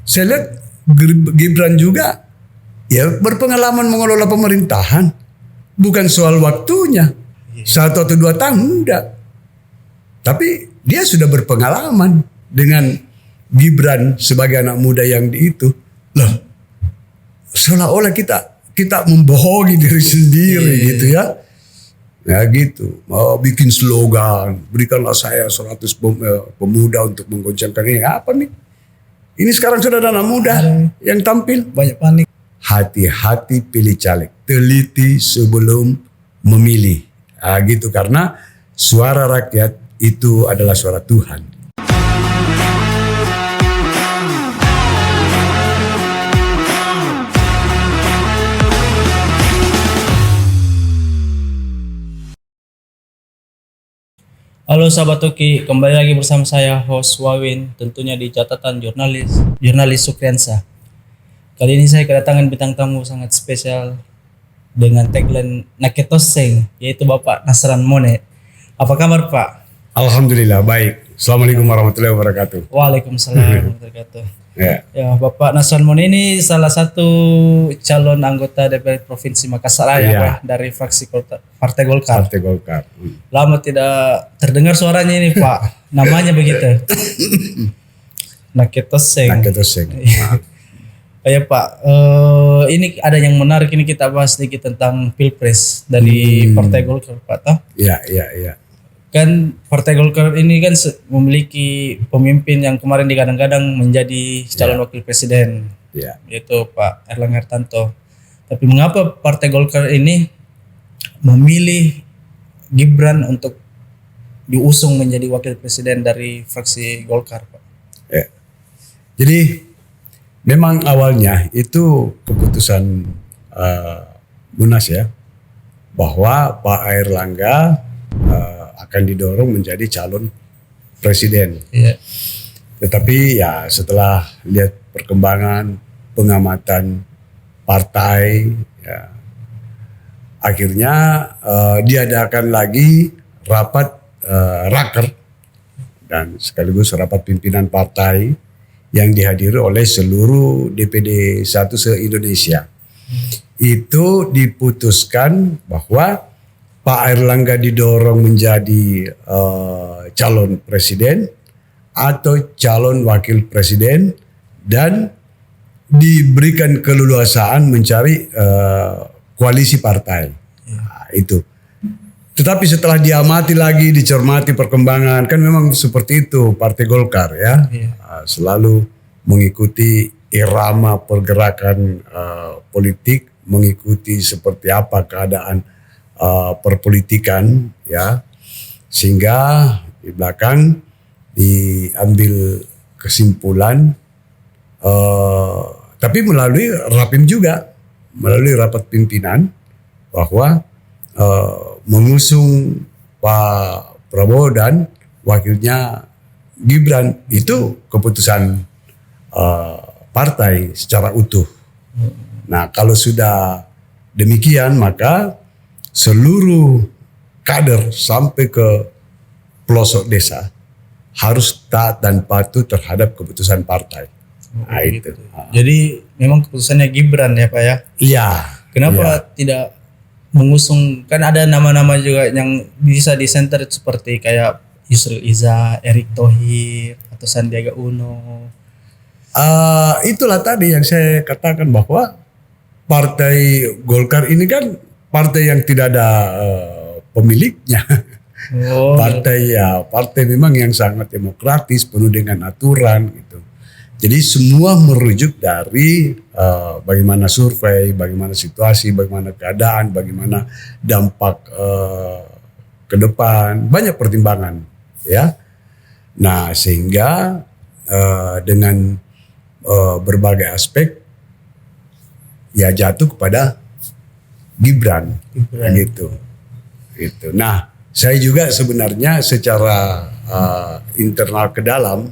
saya lihat Gibran juga ya berpengalaman mengelola pemerintahan. Bukan soal waktunya. 1 atau 2 tahun enggak. Tapi dia sudah berpengalaman dengan Gibran sebagai anak muda yang itu. Loh, seolah-olah kita membohongi diri sendiri gitu ya. Ya gitu. Mau bikin slogan, berikanlah saya 100 pemuda untuk menggoncangkan ini. Apa nih? Ini sekarang sudah ada anak muda yang tampil. Banyak panik. Hati-hati pilih caleg. Teliti sebelum memilih. Nah, gitu karena suara rakyat itu adalah suara Tuhan. Halo sahabat Toki, kembali lagi bersama saya host Wawin, tentunya di catatan jurnalis Sukriansa. Kali ini saya kedatangan bintang tamu sangat spesial dengan tagline Naketoseng, yaitu Bapak Nasran Mone. Apa kabar Pak? Alhamdulillah baik. Assalamualaikum warahmatullahi wabarakatuh. Waalaikumsalam warahmatullahi wabarakatuh. Ya. Bapak Nasran Mone ini salah satu calon anggota DPR Provinsi Makassar Pak, dari fraksi Partai Golkar. Partai Golkar. Lama tidak terdengar suaranya ini Pak. Namanya begitu. Naketoseng. Ya Pak, ini ada yang menarik ini kita bahas sedikit tentang Pilpres dari Partai Golkar Pak. Toh? Iya. Kan Partai Golkar ini kan memiliki pemimpin yang kemarin digadang-gadang menjadi calon wakil presiden, yaitu Pak Erlangga Hartarto. Tapi mengapa Partai Golkar ini memilih Gibran untuk diusung menjadi wakil presiden dari fraksi Golkar Pak? Ya. Jadi memang awalnya itu keputusan Munas ya, bahwa Pak Erlangga akan didorong menjadi calon presiden. Iya. Tetapi ya setelah lihat perkembangan pengamatan partai, ya, akhirnya diadakan lagi rapat raker dan sekaligus rapat pimpinan partai yang dihadiri oleh seluruh DPD 1 se-Indonesia. Itu diputuskan bahwa Pak Erlangga didorong menjadi calon presiden atau calon wakil presiden dan diberikan keleluasaan mencari koalisi partai. Nah, itu. Tetapi setelah diamati lagi, dicermati perkembangan, kan memang seperti itu Partai Golkar ya. Selalu mengikuti irama pergerakan politik, mengikuti seperti apa keadaan perpolitikan ya, sehingga di belakang diambil kesimpulan tapi melalui rapim juga, melalui rapat pimpinan bahwa mengusung Pak Prabowo dan wakilnya Gibran itu keputusan partai secara utuh. Nah kalau sudah demikian maka seluruh kader sampai ke pelosok desa harus taat dan patuh terhadap keputusan partai. Nah, itu. Jadi memang keputusannya Gibran ya Pak ya? Iya. Kenapa tidak mengusung, kan ada nama-nama juga yang bisa disenter seperti kayak Yusril Iza, Erick Thohir, atau Sandiaga Uno. Itulah tadi yang saya katakan bahwa Partai Golkar ini kan partai yang tidak ada pemiliknya. Partai memang yang sangat demokratis, penuh dengan aturan gitu. Jadi semua merujuk dari bagaimana survei, bagaimana situasi, bagaimana keadaan, bagaimana dampak ke depan, banyak pertimbangan ya. Nah sehingga dengan berbagai aspek ya jatuh kepada Gibran. Gitu. Nah, saya juga sebenarnya secara internal ke dalam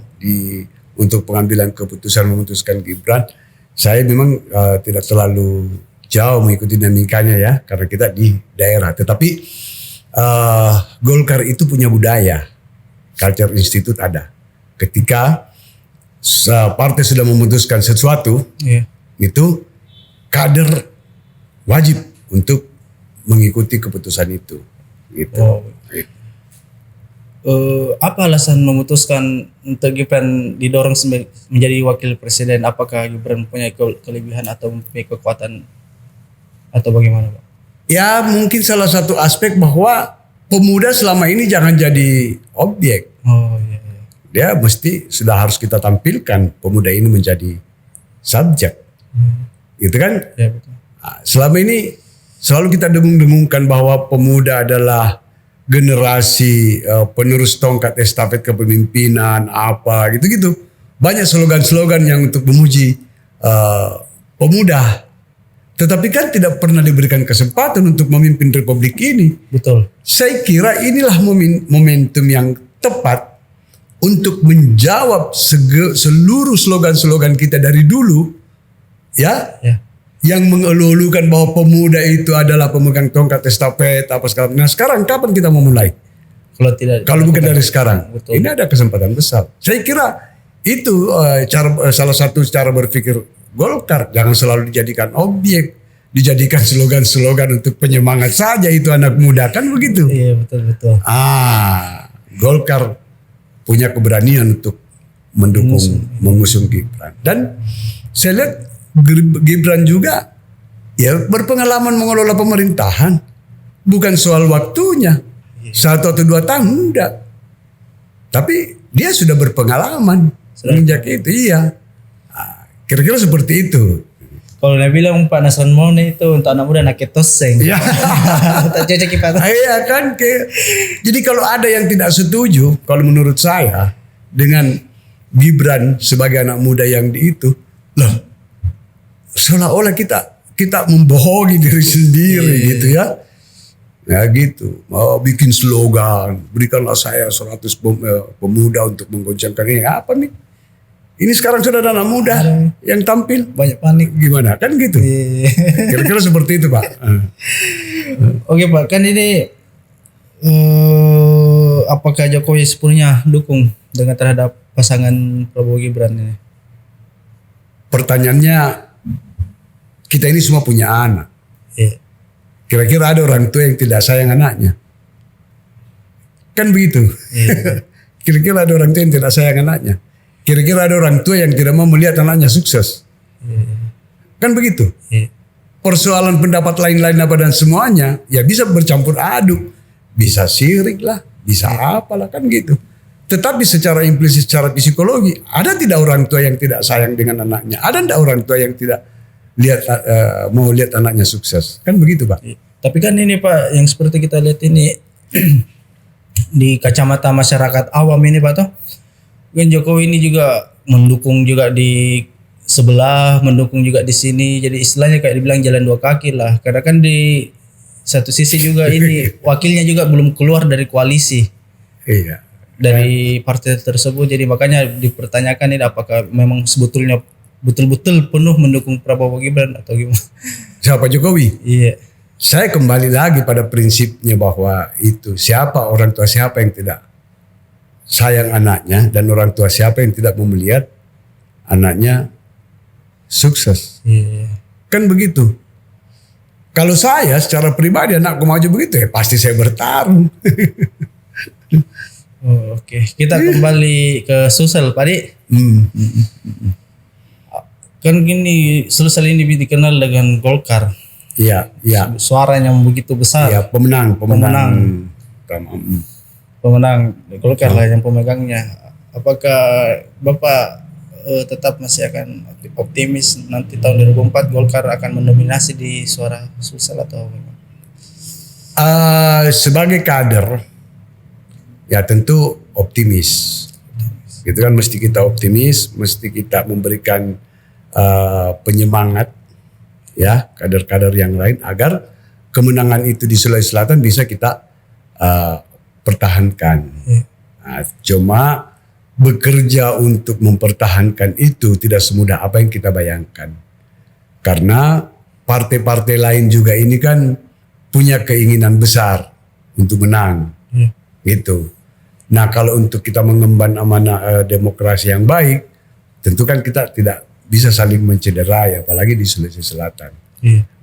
untuk pengambilan keputusan memutuskan Gibran, saya memang tidak terlalu jauh mengikuti dinamikanya ya, karena kita di daerah. Tetapi Golkar itu punya budaya, culture institute ada. Ketika partai sudah memutuskan sesuatu, itu kader wajib untuk mengikuti keputusan itu. Gitu. Apa alasan memutuskan untuk Gibran didorong menjadi wakil presiden? Apakah Gibran punya kelebihan atau mempunyai kekuatan atau bagaimana, Pak? Ya mungkin salah satu aspek bahwa pemuda selama ini jangan jadi objek. Dia mesti sudah harus kita tampilkan pemuda ini menjadi subjek. Gitu kan? Ya, betul. Nah, selama ini selalu kita dengung-dengungkan bahwa pemuda adalah generasi penerus tongkat estafet kepemimpinan apa gitu-gitu. Banyak slogan-slogan yang untuk memuji pemuda. Tetapi kan tidak pernah diberikan kesempatan untuk memimpin republik ini. Betul. Saya kira inilah momentum yang tepat untuk menjawab seluruh slogan-slogan kita dari dulu, ya. Yang mengelulukan bahwa pemuda itu adalah pemegang tongkat estafet apa sekarang. Nah sekarang kapan kita mau mulai? Kalau bukan dari sekarang. Betul. Ini ada kesempatan besar. Saya kira itu salah satu cara berpikir Golkar. Jangan selalu dijadikan objek, dijadikan slogan-slogan untuk penyemangat saja itu anak muda, kan begitu? Iya, betul. Golkar punya keberanian untuk mengusung Gibran. Dan saya lihat Gibran juga ya berpengalaman mengelola pemerintahan. Bukan soal waktunya. 1 atau 2 tahun enggak. Tapi dia sudah berpengalaman semenjak itu. Iya. Kira-kira seperti itu. Kalau dia bilang Pak Nason Mone itu untuk anak muda nak ketoseng. Iya. Tak cocok kita. Iya kan. Jadi kalau ada yang tidak setuju, kalau menurut saya dengan Gibran sebagai anak muda yang itu, loh, seolah-olah kita membohongi diri sendiri gitu ya. Ya gitu. Mau bikin slogan, berikanlah saya 100 pemuda untuk menggoncangkan ini. Apa nih? Ini sekarang sudah ada anak muda yang tampil. Banyak panik. Gimana? Kan gitu. Kira-kira seperti itu, Pak. Oke, Pak. Kan ini apakah Jokowi sepenuhnya dukung dengan terhadap pasangan Prabowo Gibran ini? Pertanyaannya, kita ini semua punya anak. Kira-kira ada orang tua yang tidak sayang anaknya? Kan begitu. Kira-kira ada orang tua yang tidak sayang anaknya? Kira-kira ada orang tua yang tidak mau melihat anaknya sukses? Kan begitu. Persoalan pendapat lain-lain apa dan semuanya, ya bisa bercampur aduk. Bisa sirik lah, bisa apalah, kan gitu. Tetapi secara implisit, secara psikologi, ada tidak orang tua yang tidak sayang dengan anaknya? Ada tidak orang tua yang tidak mau lihat anaknya sukses? Kan begitu, Pak. Tapi kan ini, Pak, yang seperti kita lihat ini di kacamata masyarakat awam ini, Pak, toh, kan Jokowi ini juga mendukung juga di sebelah, mendukung juga di sini. Jadi istilahnya kayak dibilang jalan 2 kaki lah. Karena kan di satu sisi juga ini wakilnya juga belum keluar dari koalisi. Iya. Dari partai tersebut, jadi makanya dipertanyakan ini apakah memang sebetulnya betul-betul penuh mendukung Prabowo Gibran atau gimana? Siapa Jokowi? Iya. Saya kembali lagi pada prinsipnya bahwa itu siapa orang tua siapa yang tidak sayang anaknya dan orang tua siapa yang tidak mau melihat anaknya sukses. Iya. Kan begitu. Kalau saya secara pribadi anakku maju begitu ya pasti saya bertarung. Oke. Kita kembali ke Sulsel, Pak Di. Kan gini, Sulsel ini dikenal dengan Golkar. Iya, iya. Suaranya begitu besar. Iya, pemenang. Pemenang Golkar lah yang pemegangnya. Apakah Bapak tetap masih akan optimis nanti tahun 2024 Golkar akan mendominasi di suara Sulsel atau bagaimana? Sebagai kader, ya tentu optimis. Gitu kan, mesti kita optimis, mesti kita memberikan penyemangat ya kader-kader yang lain agar kemenangan itu di Sulawesi Selatan bisa kita pertahankan. Nah, cuma bekerja untuk mempertahankan itu tidak semudah apa yang kita bayangkan. Karena partai-partai lain juga ini kan punya keinginan besar untuk menang. Gitu. Nah, kalau untuk kita mengemban amanah demokrasi yang baik, tentu kan kita tidak bisa saling mencederai apalagi di Sulawesi Selatan.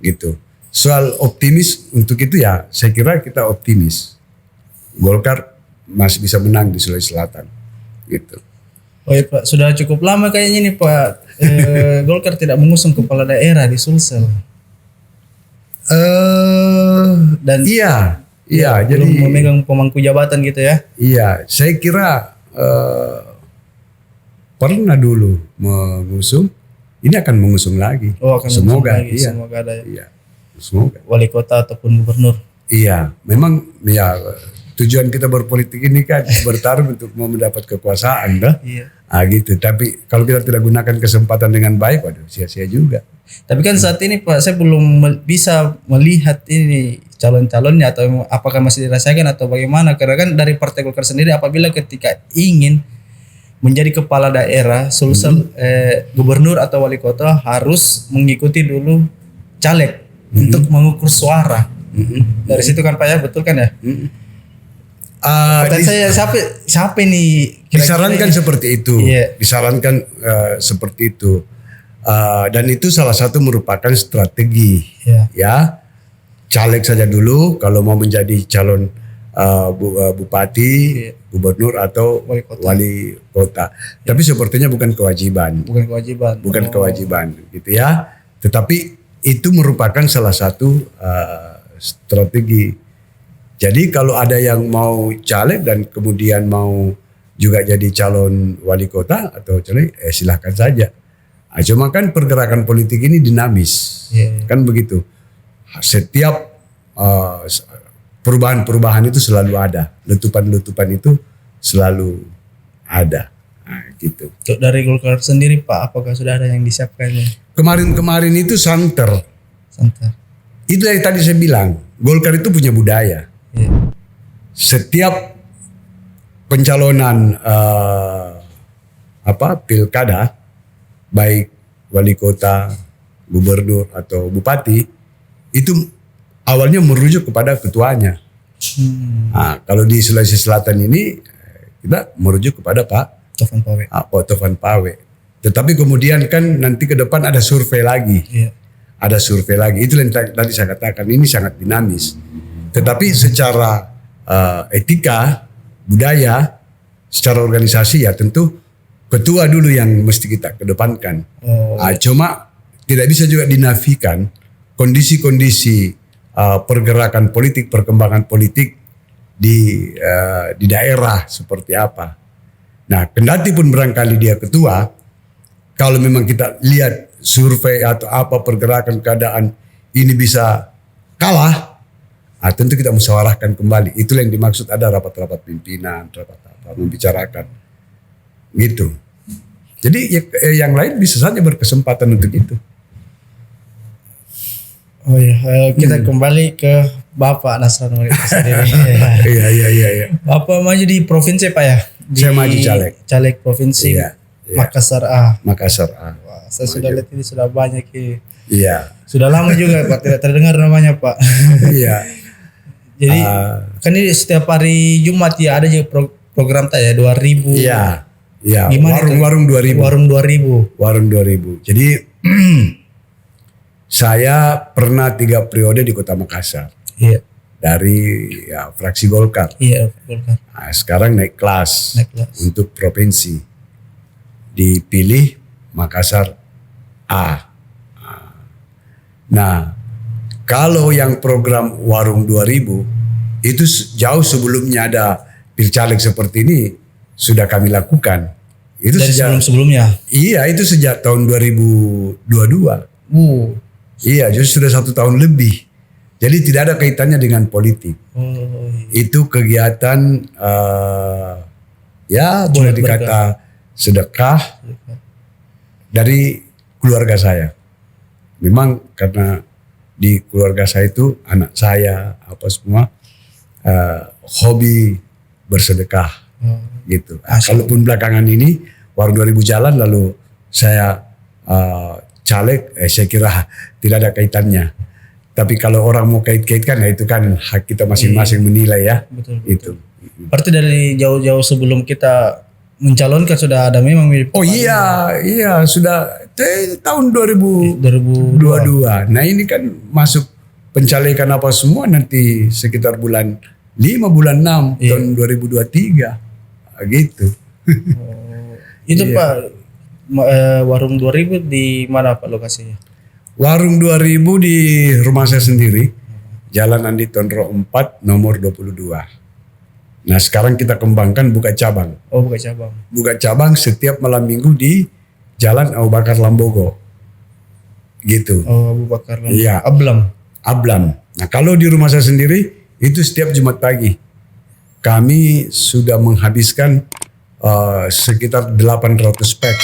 Gitu. Soal optimis untuk itu ya saya kira kita optimis. Golkar masih bisa menang di Sulawesi Selatan. Gitu. Oh iya Pak, sudah cukup lama kayaknya nih Pak Golkar tidak mengusung kepala daerah di Sulsel. Dan iya, belum jadi memegang pemangku jabatan gitu ya. Iya, saya kira pernah dulu mengusung, ini akan mengusung lagi. Oh, akan semoga, lagi. iya. Semoga ada ya. Iya, semoga. Wali kota ataupun gubernur. Iya, memang ya tujuan kita berpolitik ini kan bertarung untuk mau mendapat kekuasaan, dah. Iya. Gitu. Tapi kalau kita tidak gunakan kesempatan dengan baik, waduh sia-sia juga. Tapi kan saat ini Pak, saya belum bisa melihat ini calon-calonnya atau apakah masih dirasakan atau bagaimana. Karena kan dari Partai Golkar sendiri apabila ketika ingin menjadi kepala daerah, Sulsel gubernur atau wali kota harus mengikuti dulu caleg untuk mengukur suara. Dari situ kan Pak ya, betul kan ya? Saya siapa nih? Disarankan seperti itu. Iya. Disarankan seperti itu. Dan itu salah satu merupakan strategi. Ya, caleg saja dulu kalau mau menjadi calon bupati, gubernur atau wali kota. Tapi sepertinya bukan kewajiban. Bukan kewajiban, gitu ya. Tetapi itu merupakan salah satu strategi. Jadi kalau ada yang mau caleg dan kemudian mau juga jadi calon wali kota atau caleg, silahkan saja. Cuma kan pergerakan politik ini dinamis, kan begitu. Setiap perubahan-perubahan itu selalu ada, letupan-letupan itu selalu ada, gitu. Untuk dari Golkar sendiri Pak, apakah sudah ada yang disiapkannya? Kemarin itu santer. Itu yang tadi saya bilang, Golkar itu punya budaya. Setiap pencalonan pilkada, baik wali kota, gubernur atau bupati, itu awalnya merujuk kepada ketuanya. Nah, kalau di Sulawesi Selatan ini kita merujuk kepada Pak Taufan Pawe. Tetapi kemudian kan nanti ke depan ada survei lagi. Ada survei lagi. Itu yang tadi saya katakan, ini sangat dinamis. Tetapi secara etika, budaya, secara organisasi ya tentu ketua dulu yang mesti kita kedepankan. Cuma tidak bisa juga dinafikan kondisi-kondisi pergerakan politik, perkembangan politik di daerah seperti apa. Nah, kendati pun barangkali dia ketua, kalau memang kita lihat survei atau apa pergerakan keadaan ini bisa kalah, tentu kita musyawarahkan kembali. Itulah yang dimaksud ada rapat-rapat pimpinan, rapat-rapat membicarakan, gitu. Jadi yang lain bisa saja berkesempatan untuk itu. Oh iya, kita kembali ke Bapak Nasran Wali sendiri. Iya. Bapak maju di provinsi Pak ya? Saya maju caleg. Caleg provinsi Makassar A. Makassar A. Wah, saya sudah lihat ini sudah banyak ini. Iya. Sudah lama juga Pak tidak terdengar namanya Pak. Iya. Jadi kan ini setiap hari Jumat ya ada juga program ya 2000. Iya. Warung 2000. Warung 2000. Jadi saya pernah 3 periode di Kota Makassar. Iya. Dari fraksi Golkar. Iya, Golkar. Nah, sekarang naik kelas untuk provinsi. Dipilih Makassar A. Nah, kalau yang program Warung 2000 itu jauh sebelumnya ada pilcaleg seperti ini sudah kami lakukan. Itu dari sebelum-sebelumnya. Iya, itu sejak tahun 2022. Iya, justru sudah 1 tahun lebih. Jadi tidak ada kaitannya dengan politik. Itu kegiatan boleh dikata sedekah dari keluarga saya. Memang karena di keluarga saya itu anak saya apa semua hobi bersedekah gitu. Kalaupun belakangan ini Warung 2000 jalan lalu saya caleg, saya kira tidak ada kaitannya. Tapi kalau orang mau kait-kaitkan, ya itu kan hak kita masing-masing menilai ya. Betul. Itu. Berarti dari jauh-jauh sebelum kita mencalonkan sudah ada memang mirip. Oh iya sudah tahun 2022. 2002. Nah ini kan masuk pencalekan apa semua nanti sekitar bulan 5 bulan 6 tahun 2023 gitu. Itu Pak warung 2000 di mana Pak lokasinya? Warung 2000 di rumah saya sendiri, Jalan Andi Tondro 4 nomor 22. Nah sekarang kita kembangkan buka cabang. Oh buka cabang. Buka cabang setiap malam minggu di Jalan Abu Bakar Lambogo. Gitu. Oh Abu Bakar Lambogo. Iya. Ablam. Nah kalau di rumah saya sendiri itu setiap Jumat pagi. Kami sudah menghabiskan sekitar 800 pack.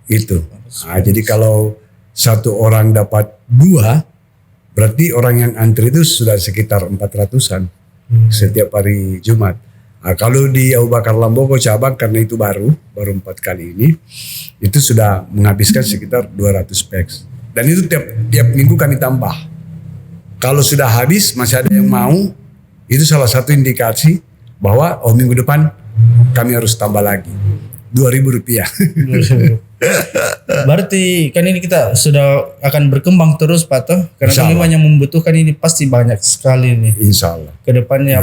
Itu. Nah, jadi kalau satu orang dapat 2, berarti orang yang antri itu sudah sekitar 400-an setiap hari Jumat. Nah, kalau di Abu Bakar Lambogo cabang karena itu baru 4 kali ini, itu sudah menghabiskan sekitar 200 packs. Dan itu tiap minggu kami tambah. Kalau sudah habis masih ada yang mau, itu salah satu indikasi bahwa minggu depan kami harus tambah lagi. Rp2.000. Berarti kan ini kita sudah akan berkembang terus Pak toh, karena kami yang membutuhkan ini pasti banyak sekali nih. Insya Allah. Kedepannya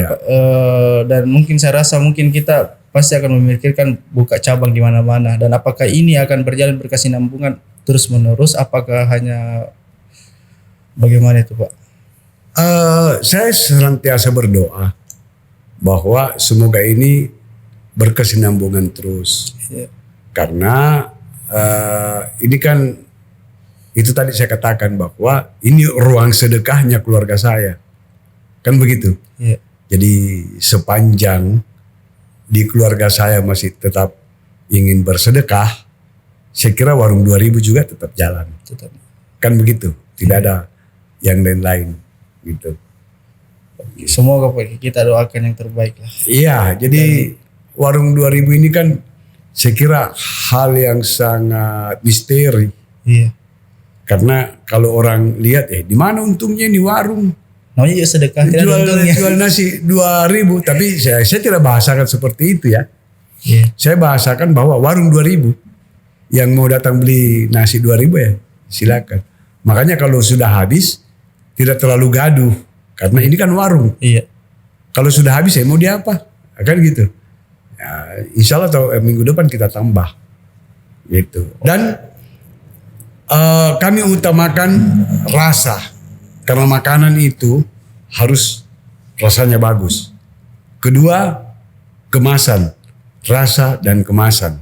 dan mungkin saya rasa mungkin kita pasti akan memikirkan buka cabang di mana-mana. Dan apakah ini akan berjalan berkesinambungan terus menerus? Apakah hanya bagaimana itu Pak? Saya senantiasa berdoa bahwa semoga ini berkesinambungan terus. Karena ini kan itu tadi saya katakan bahwa ini ruang sedekahnya keluarga saya, kan begitu. Jadi sepanjang di keluarga saya masih tetap ingin bersedekah, saya kira warung 2000 juga tetap jalan. Kan begitu, tidak ada yang lain-lain gitu. Semoga kita doakan yang terbaik lah. Iya, jadi warung 2000 ini kan saya kira hal yang sangat misteri. Iya. Karena kalau orang lihat di mana untungnya ini warung? Namanya juga sedekah, jual nasi 2000, tapi saya tidak bahasakan seperti itu ya. Saya bahasakan bahwa warung 2000 yang mau datang beli nasi 2000 ya silakan. Makanya kalau sudah habis tidak terlalu gaduh karena ini kan warung. Iya. Kalau sudah habis mau dia apa? Kan gitu. Ya, insya Allah minggu depan kita tambah gitu. Dan kami utamakan rasa karena makanan itu harus rasanya bagus. Kedua, kemasan, rasa dan kemasan.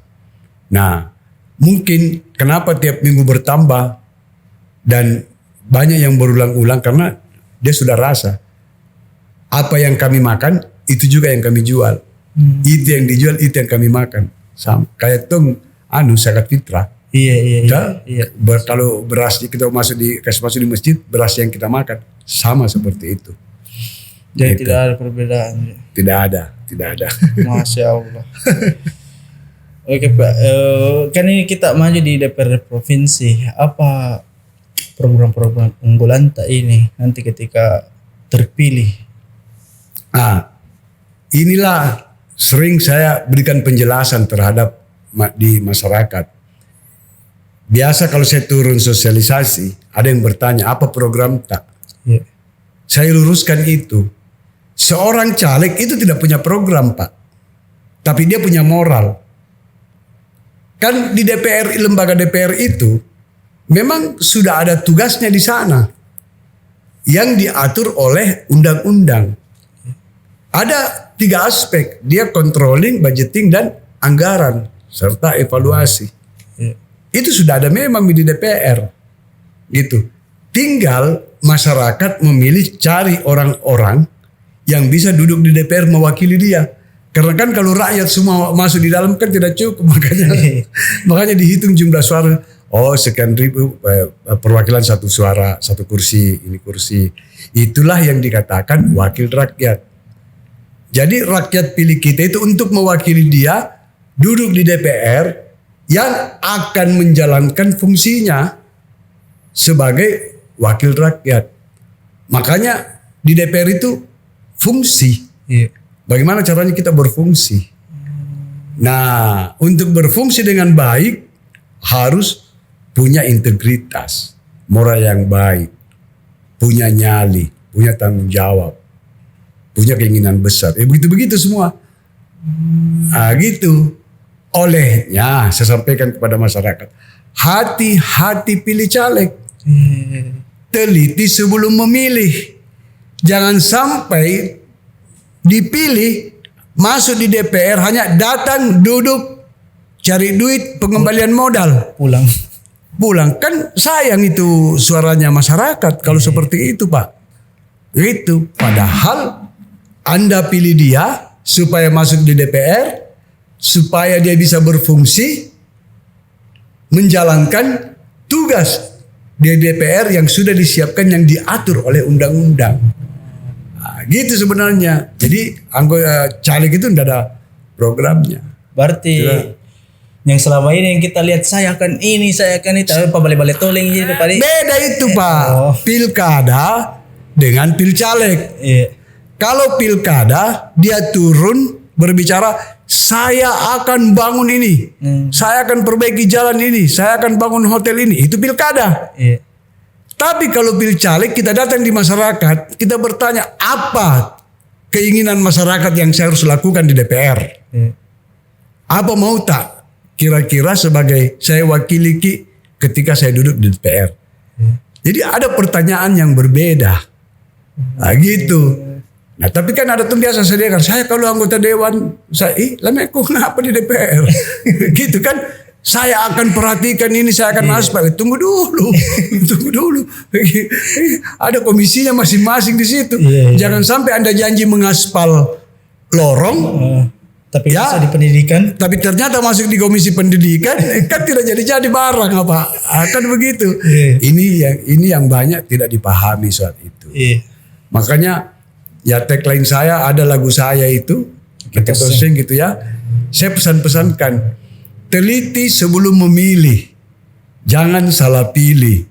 Nah mungkin kenapa tiap minggu bertambah dan banyak yang berulang-ulang karena dia sudah rasa. Apa yang kami makan itu juga yang kami jual. Itu yang dijual, itu yang kami makan. Sama. Kayak zakat fitrah. Iya. Kalau beras kita kasih masuk di masjid, beras yang kita makan sama seperti itu. Jadi tidak ada perbedaan. Tidak ada. Masya Allah. Oke Pak, kan ini kita maju di DPR provinsi. Apa program-program unggulan tak ini nanti ketika terpilih? Inilah sering saya berikan penjelasan terhadap di masyarakat. Biasa kalau saya turun sosialisasi, ada yang bertanya apa program tak? Saya luruskan itu. Seorang caleg itu tidak punya program Pak, tapi dia punya moral. Kan di DPR, lembaga DPR itu memang sudah ada tugasnya di sana yang diatur oleh undang-undang. Ada 3 aspek, dia controlling, budgeting dan anggaran serta evaluasi. Itu sudah ada memang di DPR. Gitu. Tinggal masyarakat memilih cari orang-orang yang bisa duduk di DPR mewakili dia. Karena kan kalau rakyat semua masuk di dalam kan tidak cukup, makanya dihitung jumlah suara. Oh sekian ribu perwakilan satu suara, satu kursi, ini kursi. Itulah yang dikatakan wakil rakyat. Jadi rakyat pilih kita itu untuk mewakili dia duduk di DPR yang akan menjalankan fungsinya sebagai wakil rakyat. Makanya di DPR itu fungsi. Bagaimana caranya kita berfungsi? Nah, untuk berfungsi dengan baik harus punya integritas, moral yang baik, punya nyali, punya tanggung jawab, punya keinginan besar. Begitu-begitu semua. Nah, gitu. Olehnya saya sampaikan kepada masyarakat, hati-hati pilih caleg. Teliti sebelum memilih. Jangan sampai dipilih, masuk di DPR hanya datang, duduk, cari duit, pengembalian modal. Pulang. Kan sayang itu suaranya masyarakat kalau seperti itu, Pak. Itu. Padahal Anda pilih dia supaya masuk di DPR, supaya dia bisa berfungsi menjalankan tugas di DPR yang sudah disiapkan, yang diatur oleh undang-undang. Nah, gitu sebenarnya. Jadi anggota caleg itu tidak ada programnya. Berarti yang selama ini yang kita lihat, saya akan ini, saya akan itu, apa balik-balik toleng gitu Pak. Beda itu Pak. Pilkada dengan pilcaleg. Iya. Kalau pilkada dia turun berbicara, saya akan bangun ini, saya akan perbaiki jalan ini, saya akan bangun hotel ini. Itu pilkada. Iya. Tapi kalau pilcaleg kita datang di masyarakat, kita bertanya apa keinginan masyarakat yang saya harus lakukan di DPR. Iya. Apa mau tak kira-kira sebagai saya wakili ketika saya duduk di DPR. Jadi ada pertanyaan yang berbeda. Nah, gitu. Nah, tapi kan ada tuh biasa sediakan, saya kalau anggota dewan, lama aku kenapa di DPR? Gitu kan, saya akan perhatikan ini, saya akan aspal. Tunggu dulu. Ada komisinya masing-masing di situ. Jangan sampai Anda janji mengaspal lorong, tapi bisa di pendidikan. Tapi ternyata masuk di komisi pendidikan, kan tidak jadi barang apa? Kan begitu. Ini yang banyak tidak dipahami saat itu. Makanya ya tagline saya, ada lagu saya itu, kita sing gitu ya. Saya pesan-pesankan, teliti sebelum memilih, jangan salah pilih,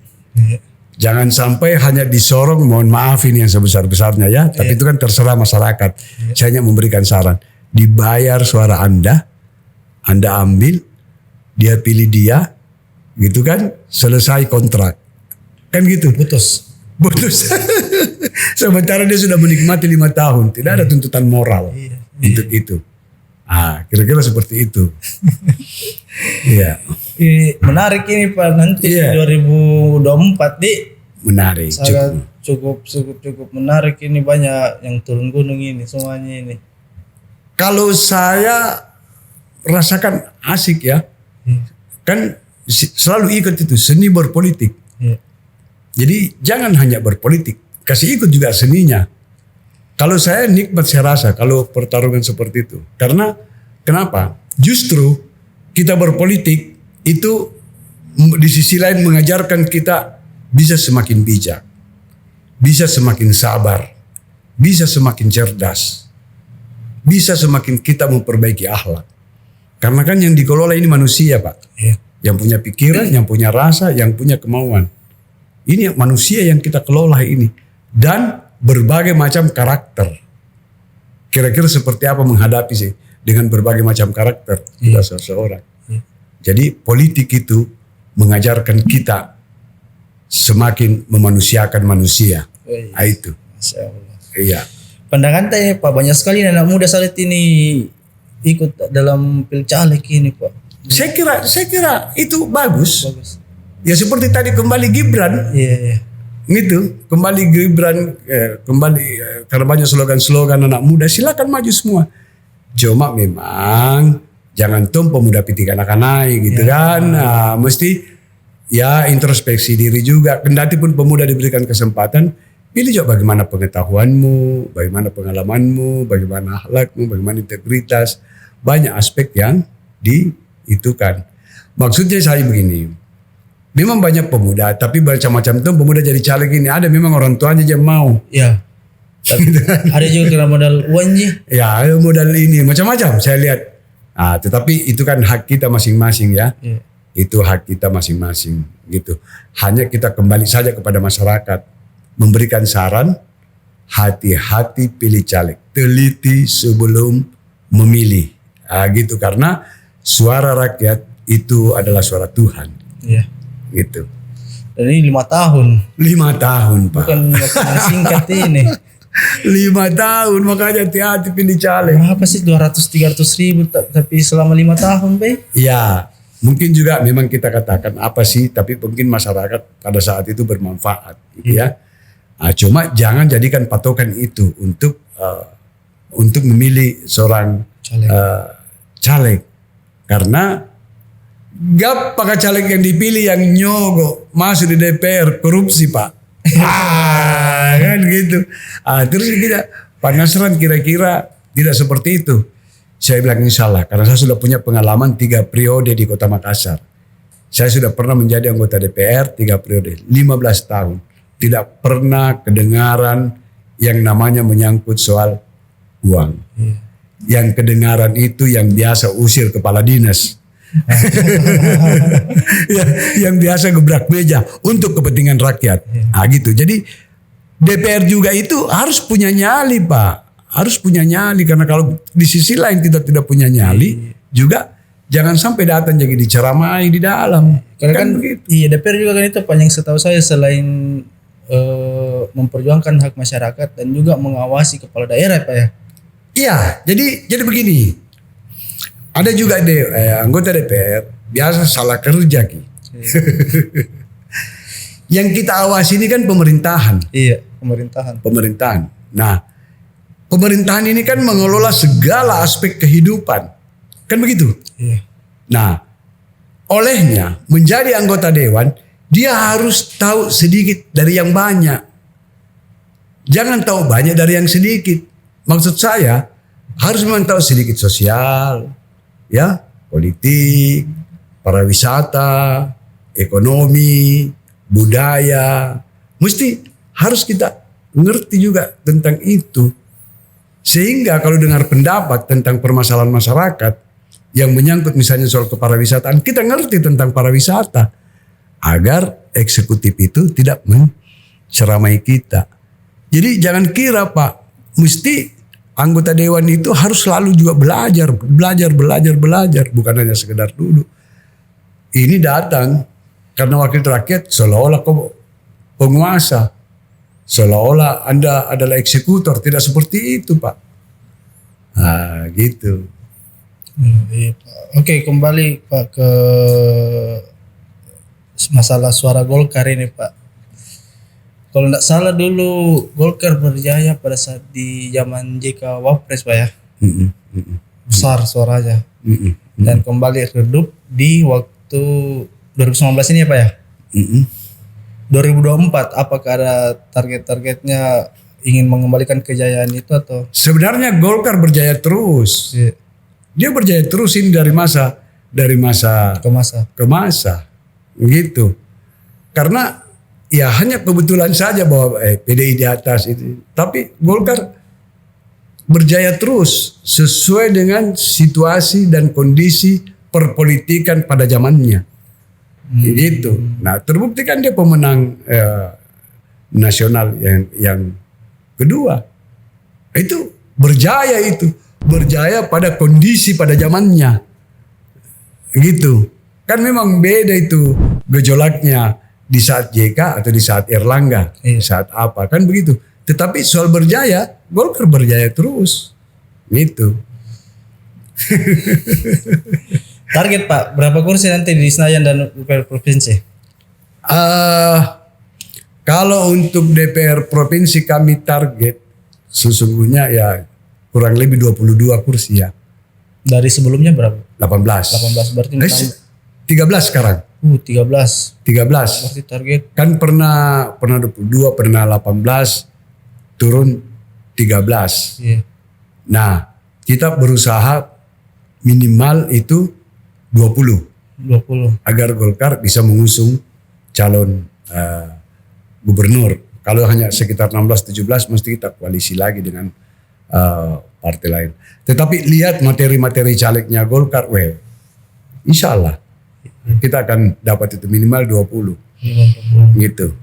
jangan sampai hanya disorong. Mohon maaf ini yang sebesar-besarnya ya, tapi itu kan terserah masyarakat. Saya hanya memberikan saran, dibayar suara Anda ambil, dia pilih dia, gitu kan, selesai kontrak, kan gitu. Putus. Sementara dia sudah menikmati 5 tahun, tidak ada tuntutan moral untuk itu. Kira-kira seperti itu. Iya. Menarik ini Pak, nanti 2024 menarik. Cukup menarik ini, banyak yang turun gunung ini semuanya ini. Kalau saya rasakan asik ya, kan selalu ikut itu seni berpolitik. Jadi jangan hanya berpolitik, kasih ikut juga seninya. Kalau saya nikmat, saya rasa kalau pertarungan seperti itu. Karena kenapa? Justru kita berpolitik itu di sisi lain mengajarkan kita bisa semakin bijak, bisa semakin sabar, bisa semakin cerdas, bisa semakin kita memperbaiki akhlak. Karena kan yang dikelola ini manusia Pak. Yang punya pikiran, yang punya rasa, yang punya kemauan. Ini manusia yang kita kelola ini. Dan berbagai macam karakter. Kira-kira seperti apa menghadapi sih dengan berbagai macam karakter kita seseorang. Jadi politik itu mengajarkan kita semakin memanusiakan manusia. Nah, itu. Masya Allah. Iya. Pandangan saya Pak, banyak sekali anak muda saat ini ikut dalam pilcaleg ini Pak. Saya kira itu bagus. Ya seperti tadi kembali Gibran. Gitu, kembali Gibran, karena banyak slogan-slogan anak muda, silakan maju semua. Cuma memang jangan pemuda piti kanak-kanak gitu kan. Nah, mesti ya introspeksi diri juga. Kendati pun pemuda diberikan kesempatan, pilih juga bagaimana pengetahuanmu, bagaimana pengalamanmu, bagaimana akhlakmu, bagaimana integritas. Banyak aspek yang diitukan. Maksudnya saya begini. Memang banyak pemuda, tapi macam-macam tuh pemuda jadi caleg ini. Ada memang orang tuanya yang mau. Iya. Ada juga kira modal uang Ya, modal ini macam-macam saya lihat. Tetapi itu kan hak kita masing-masing ya. Itu hak kita masing-masing gitu. Hanya kita kembali saja kepada masyarakat, memberikan saran, hati-hati pilih caleg, teliti sebelum memilih. Gitu, karena suara rakyat itu adalah suara Tuhan. Iya. Gitu. Dan ini 5 tahun. 5 tahun Pak. Bukan waktu yang singkat ini. 5 tahun, makanya hati-hati pilih caleg. Berapa sih 200-300 ribu tapi selama 5 tahun Bay? Ya, mungkin juga memang kita katakan apa sih, tapi mungkin masyarakat pada saat itu bermanfaat gitu ya. Nah, cuma jangan jadikan patokan itu untuk memilih seorang caleg. Karena gak pakai caleg yang dipilih yang nyogok masuk di DPR korupsi Pak. Kan gitu. Terus kita Pak Nasran kira-kira tidak seperti itu. Saya bilang insya Allah, karena saya sudah punya pengalaman 3 periode di Kota Makassar. Saya sudah pernah menjadi anggota DPR 3 periode, 15 tahun. Tidak pernah kedengaran yang namanya menyangkut soal uang. Yang kedengaran itu yang biasa usir kepala dinas. yang biasa gebrak meja untuk kepentingan rakyat. Gitu. Jadi DPR juga itu harus punya nyali Pak. Harus punya nyali, karena kalau di sisi lain kita tidak punya nyali juga jangan sampai datang jadi diceramai di dalam. Karena kan iya DPR juga kan itu panjang setahu saya selain memperjuangkan hak masyarakat dan juga mengawasi kepala daerah Pak ya. Iya, jadi begini. Ada juga anggota DPR biasa salah kerja Ki. Yang kita awasi ini kan pemerintahan. Iya, pemerintahan. Nah, pemerintahan ini kan mengelola segala aspek kehidupan. Kan begitu? Iya. Nah, olehnya menjadi anggota dewan, dia harus tahu sedikit dari yang banyak. Jangan tahu banyak dari yang sedikit. Maksud saya harus memang tahu sedikit sosial, ya, politik, pariwisata, ekonomi, budaya. Mesti harus kita ngerti juga tentang itu. Sehingga kalau dengar pendapat tentang permasalahan masyarakat yang menyangkut misalnya soal kepariwisataan, kita ngerti tentang pariwisata. Agar eksekutif itu tidak menceramai kita. Jadi jangan kira Pak, mesti anggota dewan itu harus selalu juga belajar. Bukan hanya sekedar duduk. Ini datang karena wakil rakyat seolah-olah penguasa. Seolah-olah Anda adalah eksekutor. Tidak seperti itu Pak. Nah gitu. Iya, Pak. Oke, kembali Pak ke masalah suara Golkar ini Pak. Kalau tidak salah dulu Golkar berjaya pada saat di zaman JK Wapres Pak ya. Besar suaranya. Dan kembali redup di waktu 2019 ini ya Pak ya. 2024 apakah ada target-targetnya ingin mengembalikan kejayaan itu atau? Sebenarnya Golkar berjaya terus. Iya. Dia berjaya terus ini dari masa ke masa. Gitu. Karena ya hanya kebetulan saja bahwa PDI di atas itu. Tapi Golkar berjaya terus sesuai dengan situasi dan kondisi perpolitikan pada zamannya. Gitu. Nah, terbukti kan dia pemenang nasional yang kedua. Itu berjaya pada kondisi pada zamannya. Gitu. Kan memang beda itu gejolaknya di saat JK atau di saat Erlangga, di saat apa kan begitu. Tetapi soal berjaya, Golkar berjaya terus, gitu. Target Pak, berapa kursi nanti di Senayan dan DPR provinsi? Kalau untuk DPR provinsi kami target sesungguhnya ya kurang lebih 22 kursi ya. Dari sebelumnya berapa? 18 berarti 13 sekarang. 13. 13. Berarti target. Kan pernah 22, pernah 18, turun 13. Iya. Nah, kita berusaha minimal itu 20. Agar Golkar bisa mengusung calon gubernur. Kalau hanya sekitar 16-17 mesti kita koalisi lagi dengan partai lain. Tetapi lihat materi-materi calegnya Golkar, insya Allah kita akan dapat itu minimal 20. Gitu.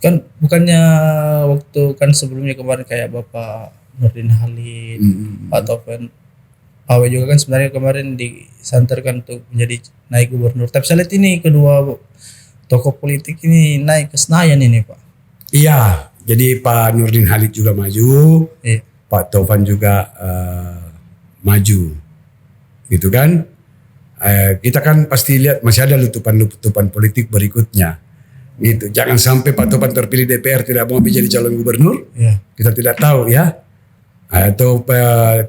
Kan bukannya waktu kan sebelumnya kemarin kayak Bapak Nurdin Halid, Pak Awe juga kan sebenarnya kemarin disanterkan untuk menjadi naik gubernur. Tapi saya lihat ini kedua tokoh politik ini naik ke Senayan ini Pak. Iya, jadi Pak Nurdin Halid juga maju, Iya. Pak Taufan juga maju, gitu kan? Kita kan pasti lihat masih ada letupan-letupan politik berikutnya, gitu. Jangan sampai Pak Taufan terpilih DPR tidak mau menjadi calon gubernur, Iya. kita tidak tahu ya, atau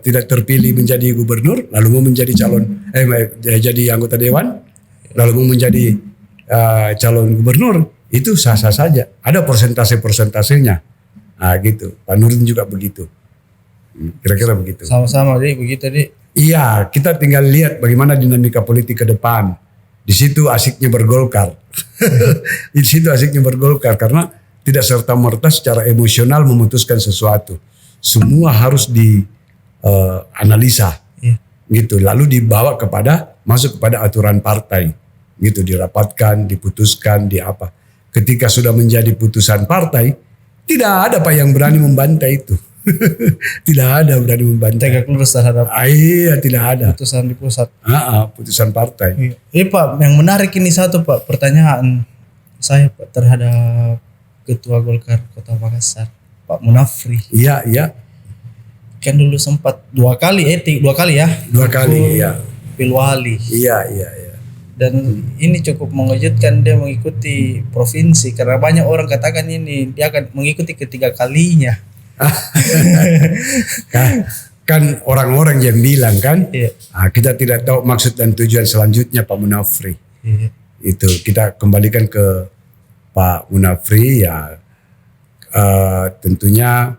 tidak terpilih menjadi gubernur, lalu mau menjadi calon, jadi anggota dewan, lalu mau menjadi calon gubernur, itu sah-sah saja. Ada persentase-persentasenya, gitu. Pak Nurdin juga begitu. Kira-kira begitu. Sama-sama deh begitu deh. Iya, kita tinggal lihat bagaimana dinamika politik ke depan. Di situ asiknya bergolkar. Di situ asiknya bergolkar karena tidak serta-merta secara emosional memutuskan sesuatu. Semua harus dianalisa, gitu. Lalu dibawa masuk kepada aturan partai, gitu. Dirapatkan, diputuskan, apa. Ketika sudah menjadi putusan partai, tidak ada Pak yang berani membantai itu. Tidak ada berani membantai. Tegak lurus terhadap Iya, tidak ada. putusan di pusat. Putusan partai. Iya Pak, yang menarik ini satu Pak, pertanyaan saya Pak terhadap Ketua Golkar Kota Makassar, Pak Munafri. Iya, iya. Kan dulu sempat dua kali ya. 2 kali, iya. Pilwali. Iya, iya, iya. Dan ini cukup mengejutkan dia mengikuti provinsi karena banyak orang katakan ini dia akan mengikuti ketiga kalinya. Kan orang-orang yang bilang kan, Iya. kita tidak tahu maksud dan tujuan selanjutnya Pak Munafri. Iya. Itu kita kembalikan ke Pak Munafri ya, tentunya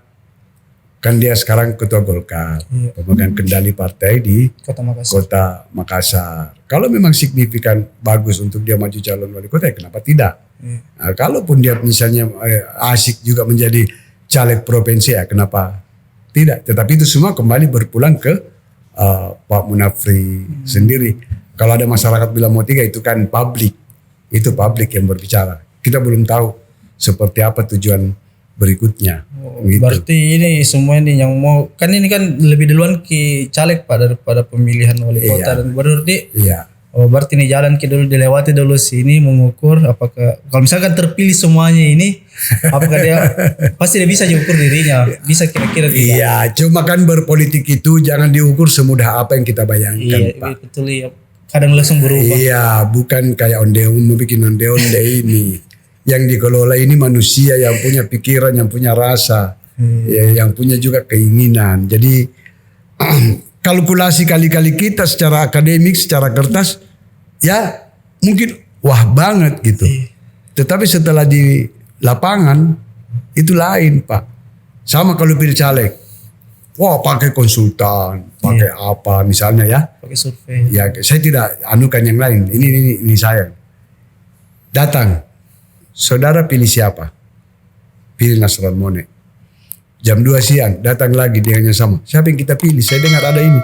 kan dia sekarang ketua Golkar, pemegang kendali partai di Kota Makassar. Kota Makassar. Kalau memang signifikan bagus untuk dia maju calon wali kota, ya kenapa tidak? Nah, kalaupun dia misalnya asik juga menjadi caleg provinsi, ya kenapa tidak? Tetapi itu semua kembali berpulang ke Pak Munafri sendiri. Kalau ada masyarakat bilang mau 3 itu kan publik, itu publik yang berbicara. Kita belum tahu seperti apa tujuan berikutnya. Gitu. Berarti ini semua ini yang mau kan ini kan lebih duluan ke caleg Pak daripada pemilihan wali kota dan gubernur di. Iya. Oh berarti ini jalan ke dulu dilewati dulu sini mengukur apakah kalau misalkan terpilih semuanya ini apakah dia pasti dia bisa diukur dirinya, bisa kira-kira tidak? Iya, cuma kan berpolitik itu jangan diukur semudah apa yang kita bayangkan, Iya, Pak. betul ya. Kadang langsung berubah. Iya, bukan kayak onde-onde bikin onde-onde ini. Yang dikelola ini manusia yang punya pikiran, yang punya rasa, ya, yang punya juga keinginan. Jadi kalkulasi kali-kali kita secara akademik, secara kertas, ya mungkin wah banget gitu. Tetapi setelah di lapangan itu lain Pak. Sama kalau pilih caleg, wah pakai konsultan, pakai apa misalnya ya. Pakai survei. Ya saya tidak anukan yang lain. Ini saya. Datang, saudara pilih siapa? Pilih Nasron Mone. Jam 2 siang datang lagi dia yang sama. Siapa yang kita pilih? Saya dengar ada ini.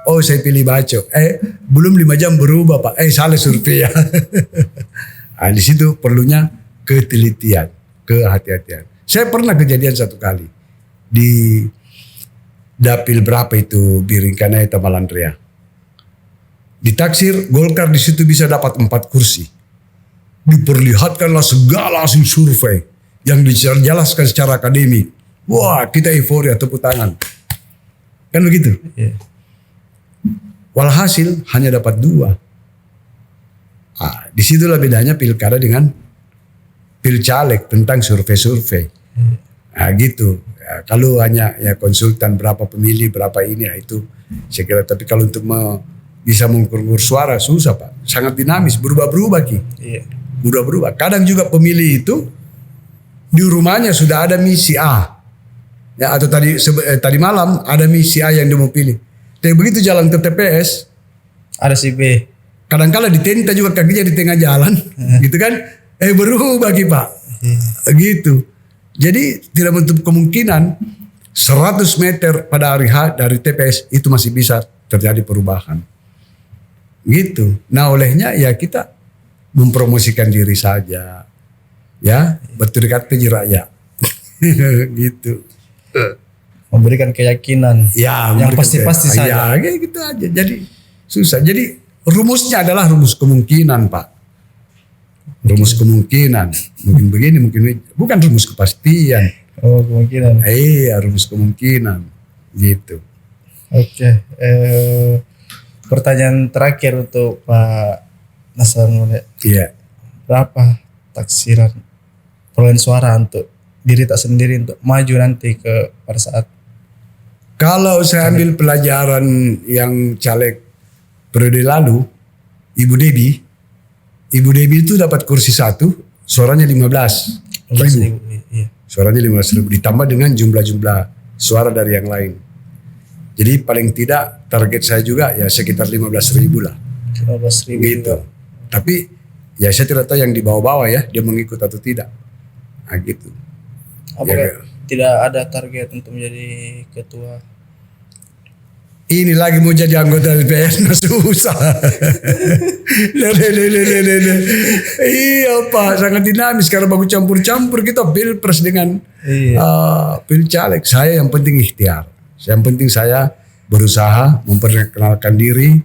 Oh saya pilih Baco. Belum 5 jam berubah Pak. Salah survei ya. Nah, di situ perlunya ketelitian, kehati-hatian. Saya pernah kejadian satu kali di dapil berapa itu Biringkanaya Tamalandria. Ditaksir Golkar di situ bisa dapat 4 kursi. Diperlihatkanlah segala hasil survei yang dijelaskan secara akademik. Wah, kita euforia, tepuk tangan. Kan begitu? Iya. Walhasil hanya dapat 2. Disitulah bedanya pilkada dengan pilcaleg tentang survei-survei. Nah, gitu. Ya, kalau hanya ya konsultan berapa pemilih, berapa ini, ya itu saya kira. Tapi kalau untuk bisa mengukur suara susah Pak. Sangat dinamis, berubah-berubah Ki. Iya. Berubah-berubah. Kadang juga pemilih itu di rumahnya sudah ada misi A. Ya, atau tadi malam ada misi A yang dia mau pilih. Tapi begitu jalan ke TPS, ada si B. kadang-kala ditenta juga kakinya di tengah jalan, gitu kan? Berubah Pak, gitu. Jadi tidak menutup kemungkinan 100 meter pada hari H dari TPS itu masih bisa terjadi perubahan, gitu. Nah olehnya ya kita mempromosikan diri saja, ya berterikat keji rakyat, gitu. memberikan keyakinan Ya, yang mereka pasti-pasti kayak- saja. Ya, kayak gitu aja. Jadi susah. Jadi rumusnya adalah rumus kemungkinan, Pak. Rumus kemungkinan. Mungkin begini, mungkin begini. Bukan rumus kepastian. Oh, kemungkinan. Iya, rumus kemungkinan. Gitu. Oke. Pertanyaan terakhir untuk Pak Nasrullah. Iya. Berapa taksiran perolehan suara untuk diri tak sendiri untuk maju nanti ke pada saat Kalau saya ambil pelajaran yang caleg periode lalu, Ibu Debi itu dapat kursi 1, suaranya 15.000. Iya. Suaranya 15.000 ditambah dengan jumlah-jumlah suara dari yang lain. Jadi paling tidak target saya juga ya sekitar 15.000 lah. 15.000 Gitu. juga. Tapi ya saya tidak tahu yang di bawah-bawah ya, dia mengikut atau tidak. Nah gitu. Apakah Ya, tidak ada target untuk menjadi ketua? ini lagi mau jadi anggota DPR susah. Lele. Iya Pak, sangat dinamis karena bagus campur-campur kita pilpres dengan pilcaleg. Saya yang penting ikhtiar. Yang penting saya berusaha memperkenalkan diri,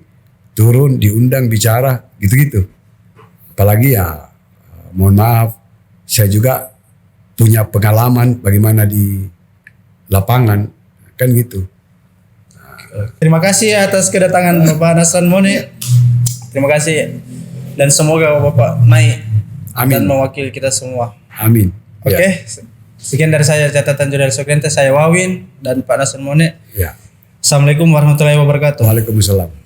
turun, diundang, bicara, gitu-gitu. Apalagi ya, mohon maaf, saya juga punya pengalaman bagaimana di lapangan, kan gitu. Terima kasih atas kedatangan Bapak Hasan Moni. Terima kasih dan semoga Bapak naik Amin. dan mewakili kita semua. Amin. Oke, Ya. sekian dari saya catatan jurnal Sokrates, saya Wawin dan Pak Hasan Moni. Ya. Assalamualaikum warahmatullahi wabarakatuh. Waalaikumsalam.